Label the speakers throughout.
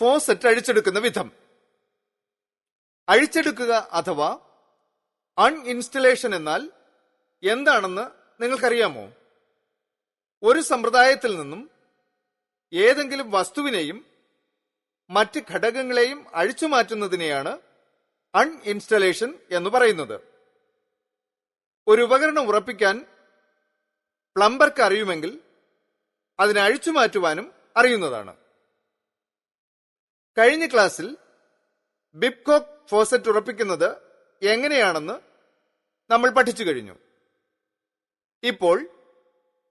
Speaker 1: Faucet അഴിച്ചെടുക്കുന്ന വിധം. അഴിച്ചെടുക്കുക അഥവാ അൺഇൻസ്റ്റലേഷൻ എന്നാൽ എന്താണെന്ന് നിങ്ങൾക്കറിയാമോ? ഒരു സമ്പ്രദായത്തിൽ നിന്നും ഏതെങ്കിലും വസ്തുവിനെയും മറ്റ് ഘടകങ്ങളെയും അഴിച്ചുമാറ്റുന്നതിനെയാണ് അൺഇൻസ്റ്റലേഷൻ എന്ന് പറയുന്നത്. ഒരു ഉപകരണം ഉറപ്പിക്കാൻ പ്ലംബർക്ക് അറിയുമെങ്കിൽ അതിനെ അഴിച്ചുമാറ്റുവാനും അറിയുന്നതാണ്. കഴിഞ്ഞ ക്ലാസ്സിൽ ബിബ്കോക്ക് ഫോസറ്റ് ഉറപ്പിക്കുന്നത് എങ്ങനെയാണെന്ന് നമ്മൾ പഠിച്ചു കഴിഞ്ഞു. ഇപ്പോൾ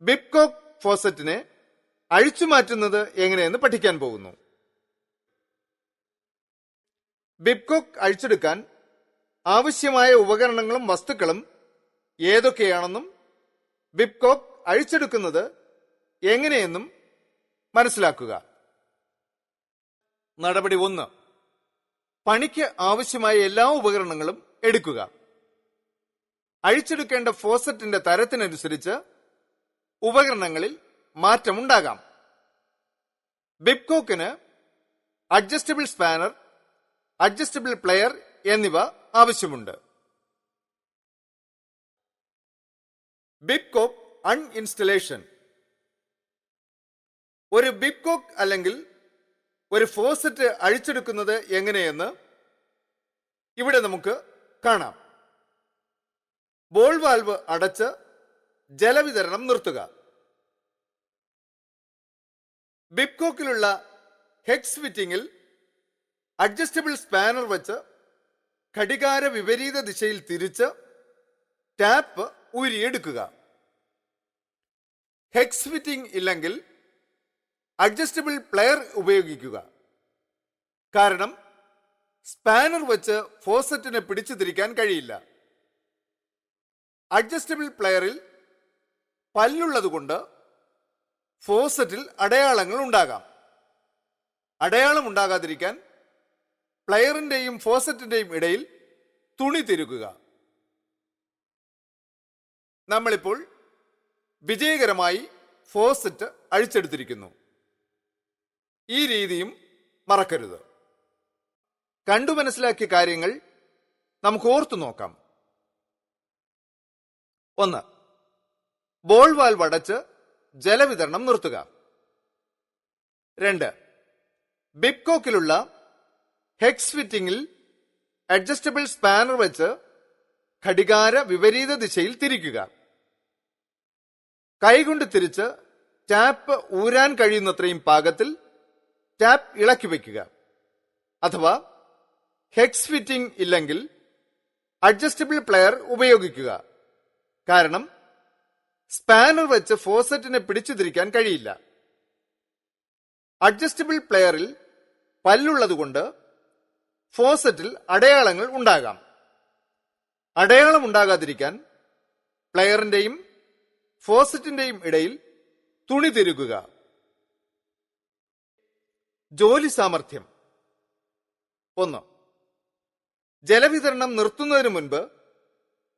Speaker 1: ബിബ്കോക്ക് ഫോസറ്റിനെ അഴിച്ചുമാറ്റുന്നത് എങ്ങനെയെന്ന് പഠിക്കാൻ പോകുന്നു. ബിബ്കോക്ക് അഴിച്ചെടുക്കാൻ ആവശ്യമായ ഉപകരണങ്ങളും വസ്തുക്കളും ഏതൊക്കെയാണെന്നും ബിബ്കോക്ക് അഴിച്ചെടുക്കുന്നത് എങ്ങനെയെന്നും മനസ്സിലാക്കുക. നടപടി 1. പണിക്ക് ആവശ്യമായ എല്ലാ ഉപകരണങ്ങളും എടുക്കുക. അഴിച്ചെടുക്കേണ്ട ഫോസറ്റിന്റെ തരത്തിനനുസരിച്ച് ഉപകരണങ്ങളിൽ മാറ്റമുണ്ടാകാം. ബിബ്കോക്കിന് അഡ്ജസ്റ്റബിൾ സ്പാനർ, അഡ്ജസ്റ്റബിൾ പ്ലെയർ എന്നിവ ആവശ്യമുണ്ട്. ബിബ്കോക്ക് അൺഇൻസ്റ്റലേഷൻ. ഒരു ബിബ്കോക്ക് അല്ലെങ്കിൽ ഒരു ഫോസറ്റ് അഴിച്ചെടുക്കുന്നത് എങ്ങനെയെന്ന് ഇവിടെ നമുക്ക് കാണാം. ബോൾ വാൽവ് അടച്ച് ജലവിതരണം നിർത്തുക. ബിബ്കോക്കിലുള്ള ഹെക്സ് ഫിറ്റിംഗിൽ അഡ്ജസ്റ്റബിൾ സ്പാനർ വെച്ച് ഘടികാര വിപരീത ദിശയിൽ തിരിച്ച് ടാപ്പ് ഊരിയെടുക്കുക. ഹെക്സ് ഫിറ്റിംഗ് ഇല്ലെങ്കിൽ അഡ്ജസ്റ്റബിൾ പ്ലെയർ ഉപയോഗിക്കുക. കാരണം സ്പാനർ വെച്ച് ഫോസറ്റിനെ പിടിച്ചു തിരിക്കാൻ കഴിയില്ല. അഡ്ജസ്റ്റബിൾ പ്ലെയറിൽ പല്ലുള്ളതുകൊണ്ട് ഫോസറ്റിൽ അടയാളങ്ങൾ ഉണ്ടാകാം. അടയാളം ഉണ്ടാകാതിരിക്കാൻ പ്ലെയറിന്റെയും ഫോസറ്റിന്റെയും ഇടയിൽ തുണി തിരുകുക. നമ്മളിപ്പോൾ വിജയകരമായി ഫോസറ്റ് അഴിച്ചെടുത്തിരിക്കുന്നു. ഈ രീതിയും മറക്കരുത്. കണ്ടു മനസ്സിലാക്കിയ കാര്യങ്ങൾ നമുക്ക് ഓർത്തു നോക്കാം. 1. ബോൾ വാൽവ് അടച്ച് ജലവിതരണം നിർത്തുക. 2. ബിബ്കോക്കിലുള്ള ഹെക്സ് ഫിറ്റിംഗിൽ അഡ്ജസ്റ്റബിൾ സ്പാനർ വെച്ച് ഘടികാര വിപരീത ദിശയിൽ തിരിക്കുക. കൈകൊണ്ട് തിരിച്ച് ടാപ്പ് ഊരാൻ കഴിയുന്നത്രയും പാകത്തിൽ ടാപ്പ് ഇളക്കി വയ്ക്കുക. അഥവാ ഹെക്സ് ഫിറ്റിംഗ് ഇല്ലെങ്കിൽ അഡ്ജസ്റ്റബിൾ പ്ലെയർ ഉപയോഗിക്കുക. കാരണം സ്പാനർ വെച്ച് ഫോസറ്റിനെ പിടിച്ചു തിരിക്കാൻ കഴിയില്ല. അഡ്ജസ്റ്റബിൾ പ്ലെയറിൽ പല്ലുള്ളതുകൊണ്ട് ഫോസറ്റിൽ അടയാളങ്ങൾ ഉണ്ടാകാം. അടയാളം ഉണ്ടാകാതിരിക്കാൻ പ്ലെയറിന്റെയും ഫോസറ്റിന്റെയും ഇടയിൽ തുണി തിരുകുക. ജോലി സാമർഥ്യം. 1. ജലവിതരണം നിർത്തുന്നതിന് മുൻപ്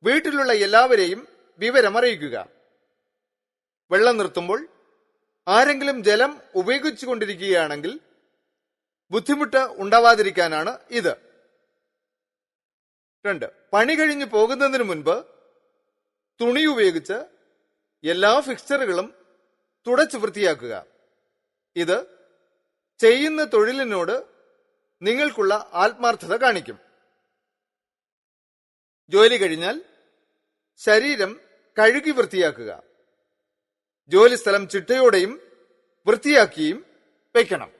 Speaker 1: വീട്ടിലുള്ള എല്ലാവരെയും വിവരം അറിയിക്കുക. വെള്ളം നിർത്തുമ്പോൾ ആരെങ്കിലും ജലം ഉപയോഗിച്ചുകൊണ്ടിരിക്കുകയാണെങ്കിൽ ബുദ്ധിമുട്ട് ഉണ്ടാവാതിരിക്കാനാണ് ഇത്. 2. പണി കഴിഞ്ഞു പോകുന്നതിന് മുൻപ് തുണി ഉപയോഗിച്ച് എല്ലാ ഫിക്സ്ചറുകളും തുടച്ചു വൃത്തിയാക്കുക. ഇത് ചെയ്യുന്ന തൊഴിലിനോട് നിങ്ങൾക്കുള്ള ആത്മാർത്ഥത കാണിക്കും. ജോലി കഴിഞ്ഞാൽ ശരീരം കഴുകി വൃത്തിയാക്കുക. ജോലിസ്ഥലം ചിട്ടയോടെയും വൃത്തിയാക്കിയും വയ്ക്കണം.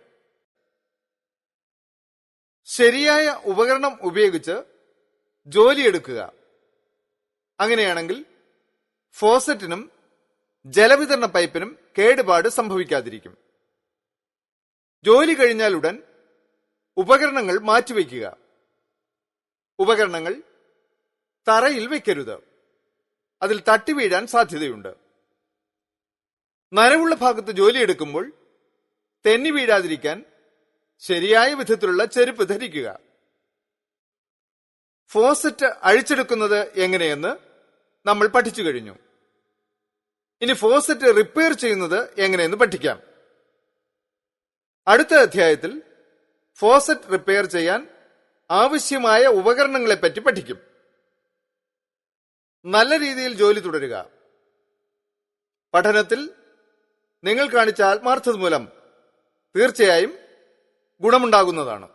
Speaker 1: ശരിയായ ഉപകരണം ഉപയോഗിച്ച് ജോലിയെടുക്കുക. അങ്ങനെയാണെങ്കിൽ ഫോസറ്റിനും ജലവിതരണ പൈപ്പിനും കേടുപാട് സംഭവിക്കാതിരിക്കും. ജോലി കഴിഞ്ഞാലുടൻ ഉപകരണങ്ങൾ മാറ്റിവെക്കുക. ഉപകരണങ്ങൾ തറയിൽ വെക്കരുത്. അതിൽ തട്ടി വീഴാൻ സാധ്യതയുണ്ട്. നനവുള്ള ഭാഗത്ത് ജോലിയെടുക്കുമ്പോൾ തെന്നി വീഴാതിരിക്കാൻ ശരിയായ വിധത്തിലുള്ള ചെരുപ്പ് ധരിക്കുക. ഫോസറ്റ് അഴിച്ചെടുക്കുന്നത് എങ്ങനെയെന്ന് നമ്മൾ പഠിച്ചു കഴിഞ്ഞു. ഇനി ഫോസറ്റ് റിപ്പയർ ചെയ്യുന്നത് എങ്ങനെയെന്ന് പഠിക്കാം. അടുത്ത അധ്യായത്തിൽ ഫോസറ്റ് റിപ്പയർ ചെയ്യാൻ ആവശ്യമായ ഉപകരണങ്ങളെപ്പറ്റി പഠിക്കും. നല്ല രീതിയിൽ ജോലി തുടരുക. പഠനത്തിൽ നിങ്ങൾ കാണിച്ച ആത്മാർത്ഥത മൂലം തീർച്ചയായും ഗുണമുണ്ടാകുന്നതാണ്.